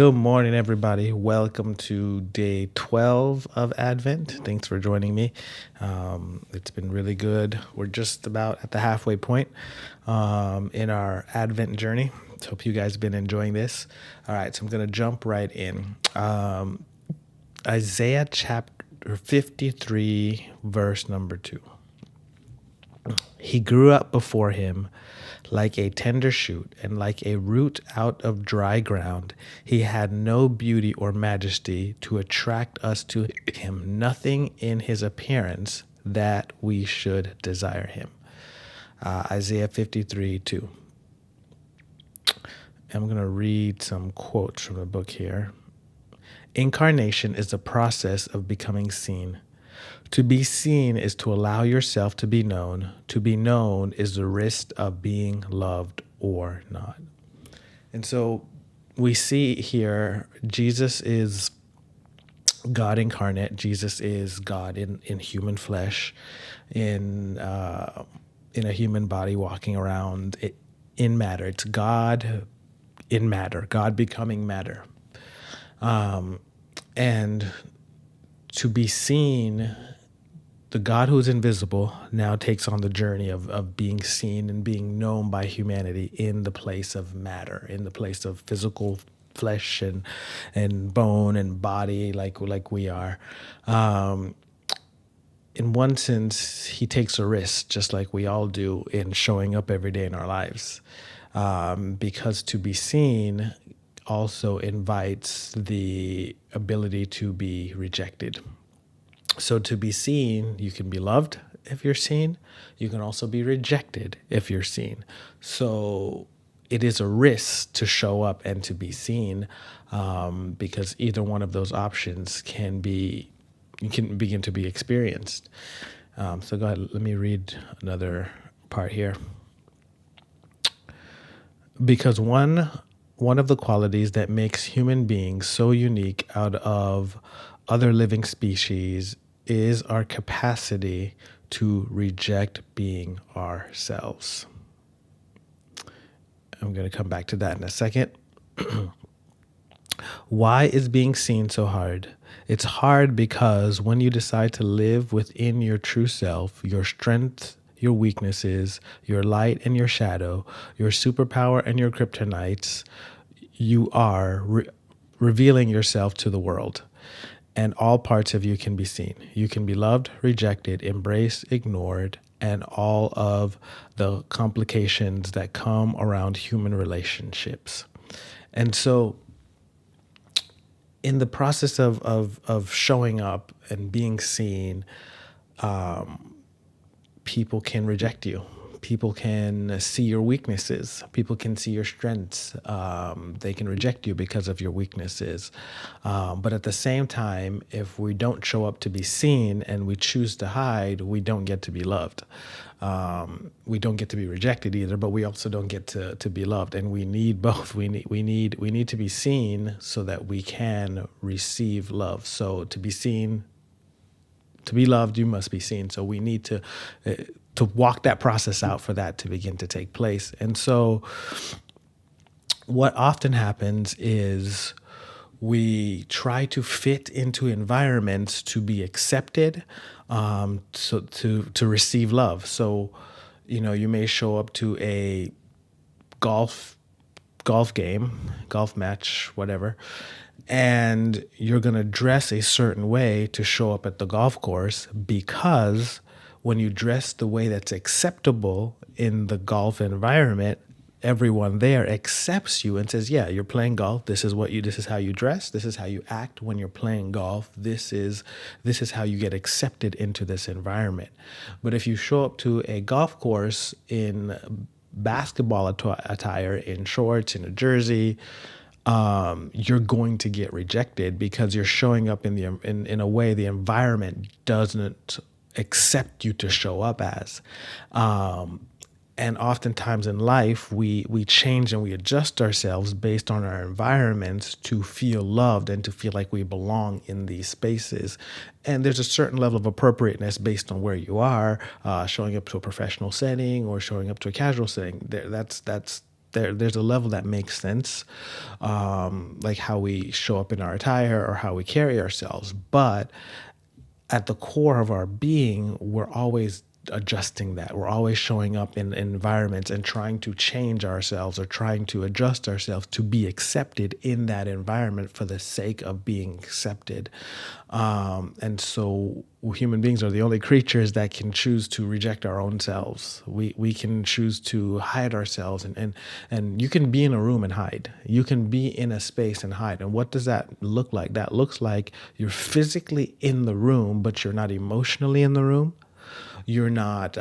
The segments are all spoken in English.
Good morning, everybody. Welcome to day 12 of Advent. Thanks for joining me. It's been really good. We're just about at the halfway point in our Advent journey. So hope you guys have been enjoying this. All right, so I'm going to jump right in. Isaiah chapter 53, verse number 2. He grew up before him like a tender shoot and like a root out of dry ground. He had no beauty or majesty to attract us to him, nothing in his appearance that we should desire him. Isaiah 53, 2. I'm going to read some quotes from the book here. Incarnation is the process of becoming seen. To be seen is to allow yourself to be known. To be known is the risk of being loved or not. And so we see here Jesus is God incarnate. Jesus is God in human flesh, in a human body walking around in matter. It's God in matter, God becoming matter. And to be seen, the God who is invisible now takes on the journey of being seen and being known by humanity in the place of matter, in the place of physical flesh and bone and body like we are. In one sense, he takes a risk, just like we all do, in showing up every day in our lives. Because to be seen also invites the ability to be rejected. So to be seen, you can be loved if you're seen. You can also be rejected if you're seen. So it is a risk to show up and to be seen, because either one of those options can begin to be experienced. So go ahead, let me read another part here. Because one of the qualities that makes human beings so unique out of other living species is our capacity to reject being ourselves. I'm going to come back to that in a second. Why is being seen so hard? It's hard because when you decide to live within your true self, your strength, your weaknesses, your light and your shadow, your superpower and your kryptonites, you are revealing yourself to the world. And all parts of you can be seen. You can be loved, rejected, embraced, ignored, and all of the complications that come around human relationships. And so in the process of showing up and being seen, people can reject you. People can see your weaknesses. People can see your strengths. They can reject you because of your weaknesses. But at the same time, if we don't show up to be seen and we choose to hide, we don't get to be loved. We don't get to be rejected either, but we also don't get to be loved. And we need both. We need to be seen so that we can receive love. So to be seen, to be loved, you must be seen. So we need to walk that process out for that to begin to take place. And so what often happens is we try to fit into environments to be accepted, so to receive love. So, you may show up to a golf game, golf match, whatever, and you're going to dress a certain way to show up at the golf course, because when you dress the way that's acceptable in the golf environment, everyone there accepts you and says, yeah, you're playing golf. This is how you dress. This is how you act when you're playing golf. This is how you get accepted into this environment. But if you show up to a golf course in basketball attire, in shorts, in a jersey, you're going to get rejected because you're showing up in a way the environment doesn't accept you to show up as. And oftentimes in life, we change and we adjust ourselves based on our environments to feel loved and to feel like we belong in these spaces. And there's a certain level of appropriateness based on where you are, showing up to a professional setting or showing up to a casual setting. That's there's a level that makes sense, like how we show up in our attire or how we carry ourselves. But at the core of our being, we're always adjusting that. We're always showing up in environments and trying to change ourselves or trying to adjust ourselves to be accepted in that environment for the sake of being accepted. And so human beings are the only creatures that can choose to reject our own selves. We can choose to hide ourselves, and you can be in a room and hide. You can be in a space and hide. And what does that look like? That looks like you're physically in the room, but you're not emotionally in the room. You're not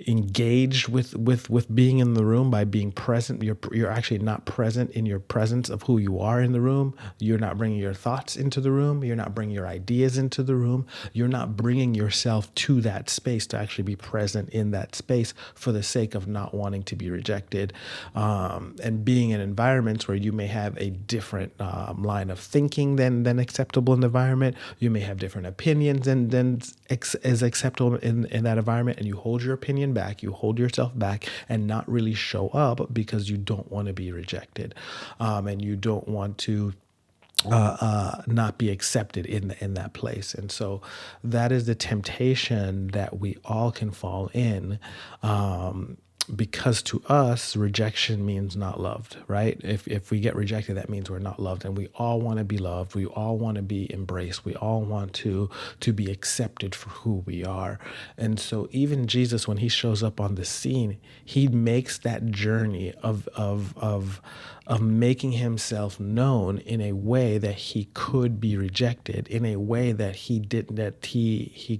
engaged with being in the room by being present. You're actually not present in your presence of who you are in the room. You're not bringing your thoughts into the room. You're not bringing your ideas into the room. You're not bringing yourself to that space to actually be present in that space for the sake of not wanting to be rejected, and being in environments where you may have a different line of thinking than acceptable in the environment. You may have different opinions than is acceptable in that environment, and you hold your opinion back, you hold yourself back, and not really show up because you don't want to be rejected, and you don't want to not be accepted in that place. And so that is the temptation that we all can fall in. Because to us, rejection means not loved, right? If we get rejected, that means we're not loved. And we all want to be loved. We all want to be embraced. We all want to be accepted for who we are. And so even Jesus, when he shows up on the scene, he makes that journey of making himself known in a way that he could be rejected, in a way that he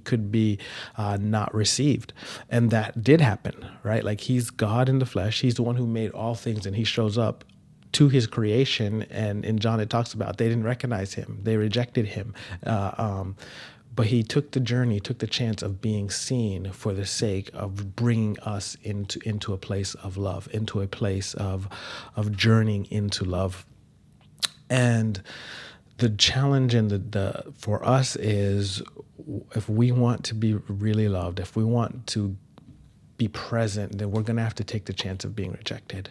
could be not received. And that did happen, right? Like, he's God in the flesh. He's the one who made all things, and he shows up to his creation. And in John, it talks about they didn't recognize him. They rejected him. But he took the journey, took the chance of being seen for the sake of bringing us into a place of love, into a place of journeying into love. And the challenge and the for us is, if we want to be really loved, if we want to be present, then we're going to have to take the chance of being rejected.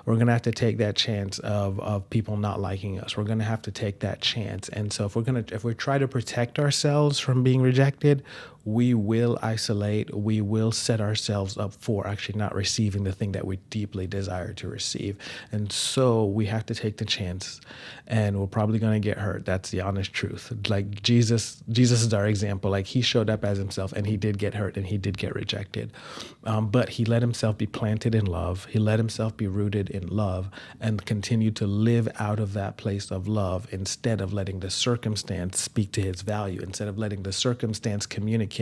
We're going to have to take that chance of people not liking us. We're going to have to take that chance. And so if we try to protect ourselves from being rejected, we will isolate. We will set ourselves up for actually not receiving the thing that we deeply desire to receive. And so we have to take the chance, and we're probably going to get hurt. That's the honest truth. Like Jesus is our example. Like, he showed up as himself, and he did get hurt, and he did get rejected. But he let himself be planted in love. He let himself be rooted in love and continue to live out of that place of love, instead of letting the circumstance speak to his value, instead of letting the circumstance communicate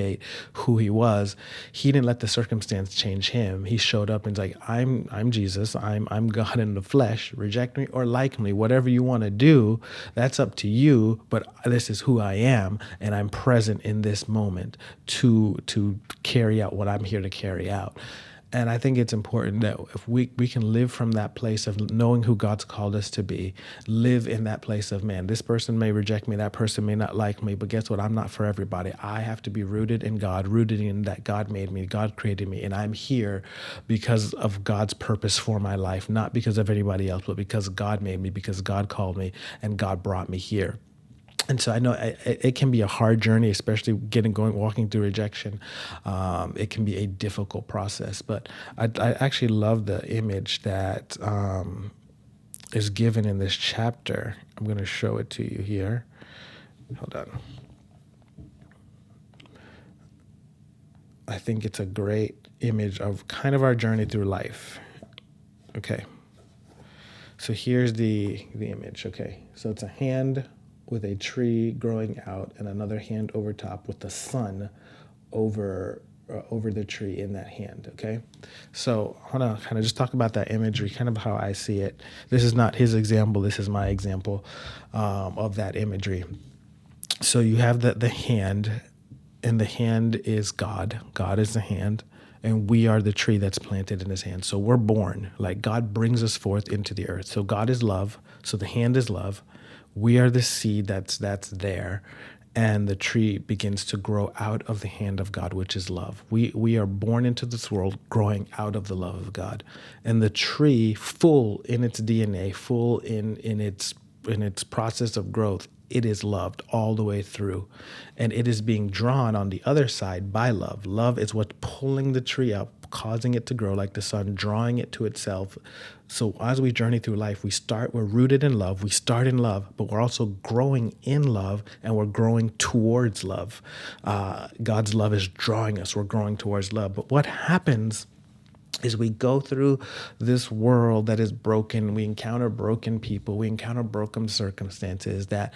who he was. He didn't let the circumstance change him. He showed up and was like, I'm Jesus. I'm God in the flesh. Reject me or like me, whatever you want to do, that's up to you. But this is who I am, and I'm present in this moment to carry out what I'm here to carry out. And I think it's important that if we can live from that place of knowing who God's called us to be, live in that place of, man, this person may reject me, that person may not like me, but guess what? I'm not for everybody. I have to be rooted in God, rooted in that God made me, God created me, and I'm here because of God's purpose for my life, not because of anybody else, but because God made me, because God called me, and God brought me here. And so I know it can be a hard journey, especially walking through rejection. It can be a difficult process. But I actually love the image that is given in this chapter. I'm going to show it to you here. Hold on. I think it's a great image of kind of our journey through life. Okay. So here's the image. Okay. So it's a hand with a tree growing out, and another hand over top with the sun over the tree in that hand. Okay, so I want to kind of just talk about that imagery, kind of how I see it. This is not his example. This is my example of that imagery. So you have the hand, and the hand is God. God is the hand, and we are the tree that's planted in his hand. So we're born, like God brings us forth into the earth. So God is love. So the hand is love. We are the seed that's there. and the tree begins to grow out of the hand of God, which is love. We are born into this world growing out of the love of God, and the tree, full in its DNA, full in its process of growth, it is loved all the way through, and it is being drawn on the other side by love. Love is what's pulling the tree up, causing it to grow like the sun, drawing it to itself. So as we journey through life, we're rooted in love. We start in love, but we're also growing in love, and we're growing towards love. God's love is drawing us. We're growing towards love. But what happens is we go through this world that is broken. We encounter broken people. We encounter broken circumstances that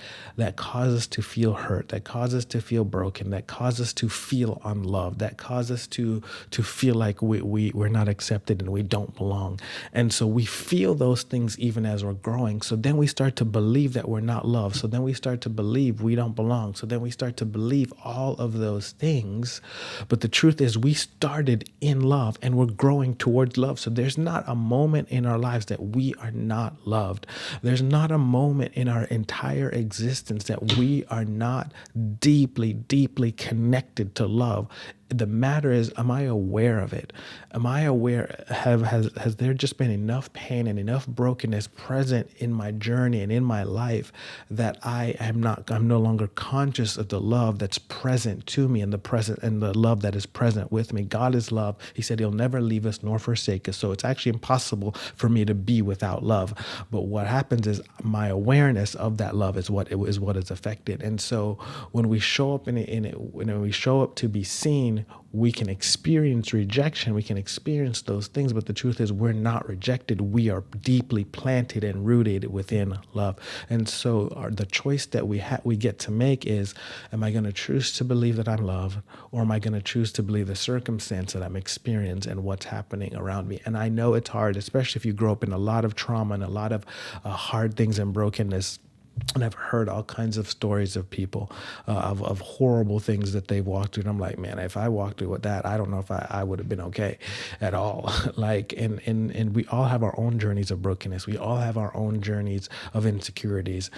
cause us to feel hurt, that cause us to feel broken, that cause us to feel unloved, that cause us to feel like we're not accepted and we don't belong. And so we feel those things even as we're growing. So then we start to believe that we're not loved. So then we start to believe we don't belong. So then we start to believe all of those things. But the truth is, we started in love and we're growing towards love. So there's not a moment in our lives that we are not loved. There's not a moment in our entire existence that we are not deeply, deeply connected to love. The matter is, am I aware of it? Am I aware? Has there just been enough pain and enough brokenness present in my journey and in my life that I'm no longer conscious of the love that's present to me and the love that is present with me. God is love. He said He'll never leave us nor forsake us. So it's actually impossible for me to be without love. But what happens is my awareness of that love is what is affected. And so when we show up when we show up to be seen, we can experience rejection. We can experience those things, but the truth is we're not rejected. We are deeply planted and rooted within love. And so the choice that we get to make is, am I going to choose to believe that I'm loved, or am I going to choose to believe the circumstance that I'm experiencing and what's happening around me? And I know it's hard, especially if you grow up in a lot of trauma and a lot of hard things and brokenness. And I've heard all kinds of stories of people, of horrible things that they've walked through. And I'm like, man, if I walked through with that, I don't know if I would have been okay at all. And we all have our own journeys of brokenness. We all have our own journeys of insecurities.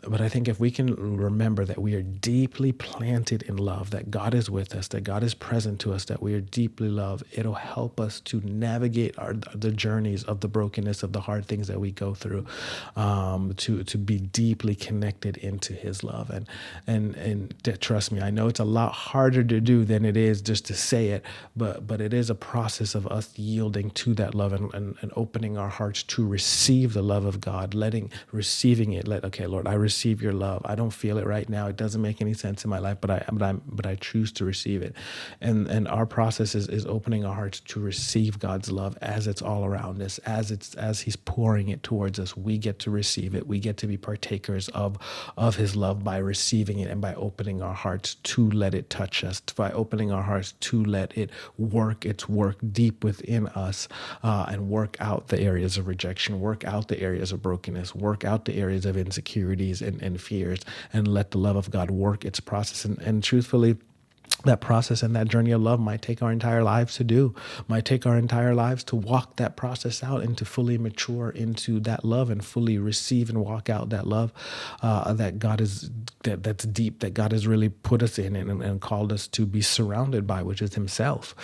But I think if we can remember that we are deeply planted in love, that God is with us, that God is present to us, that we are deeply loved, it'll help us to navigate the journeys of the brokenness, of the hard things that we go through, to be deeply connected into His love. And trust me, I know it's a lot harder to do than it is just to say it, but it is a process of us yielding to that love and opening our hearts to receive the love of God, receiving it. Okay, Lord, I receive your love. I don't feel it right now. It doesn't make any sense in my life, but I choose to receive it. And our process is opening our hearts to receive God's love as it's all around us, as He's pouring it towards us. We get to receive it. We get to be partakers of His love by receiving it and by opening our hearts to let it touch us, by opening our hearts to let it work its work deep within us, and work out the areas of rejection, work out the areas of brokenness, work out the areas of insecurities and fears, and let the love of God work its process. And truthfully, that process and that journey of love might take our entire lives to do, might take our entire lives to walk that process out and to fully mature into that love and fully receive and walk out that love that God that's deep, that God has really put us in and called us to be surrounded by, which is Himself.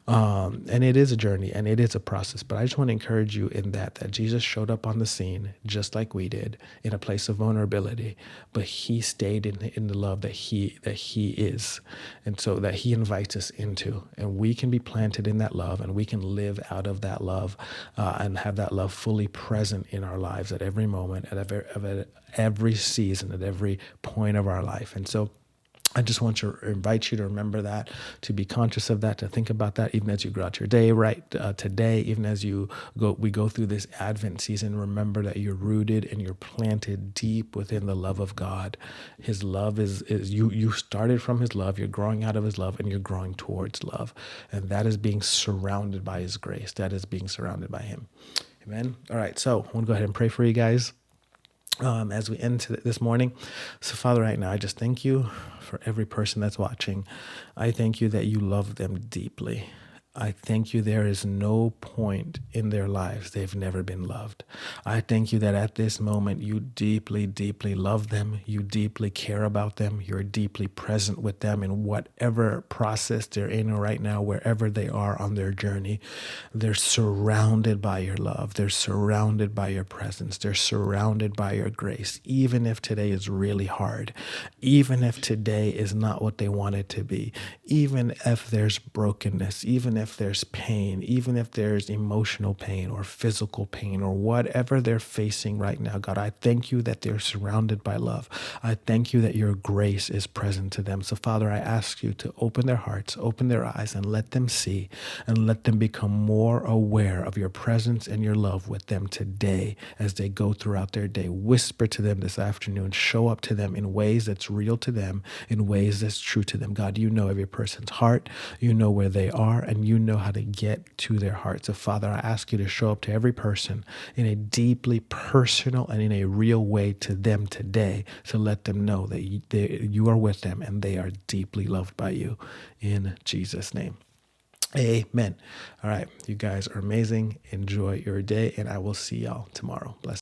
And it is a journey and it is a process, but I just want to encourage you in that Jesus showed up on the scene just like we did, in a place of vulnerability, but He stayed in the love that He is. And so that He invites us into, and we can be planted in that love, and we can live out of that love, and have that love fully present in our lives at every moment, at every season, at every point of our life. And so I just want to invite you to remember that, to be conscious of that, to think about that even as you go out your day, right? Today, even as we go through this Advent season, remember that you're rooted and you're planted deep within the love of God. His love is you started from His love, you're growing out of His love, and you're growing towards love. And that is being surrounded by His grace. That is being surrounded by Him. Amen. All right. So I want to go ahead and pray for you guys. As we end this morning. So Father, right now, I just thank You for every person that's watching. I thank You that You love them deeply. I thank you there is no point in their lives they've never been loved. I thank you that at this moment you deeply, deeply love them. You deeply care about them. You're deeply present with them in whatever process they're in right now, wherever they are on their journey. They're surrounded by your love. They're surrounded by your presence. They're surrounded by your grace. Even if today is really hard, even if today is not what they want it to be, even if there's brokenness, even if there's pain, even if there's emotional pain or physical pain or whatever they're facing right now, God, I thank you that they're surrounded by love. I thank you that your grace is present to them. So, Father, I ask you to open their hearts, open their eyes, and let them see and let them become more aware of your presence and your love with them today as they go throughout their day. Whisper to them this afternoon. Show up to them in ways that's real to them, in ways that's true to them. God, you know every person's heart. You know where they are, and you know how to get to their heart. So, Father, I ask you to show up to every person in a deeply personal and in a real way to them today, to let them know that you are with them and they are deeply loved by you. In Jesus' name. Amen. All right. You guys are amazing. Enjoy your day, and I will see y'all tomorrow. Bless.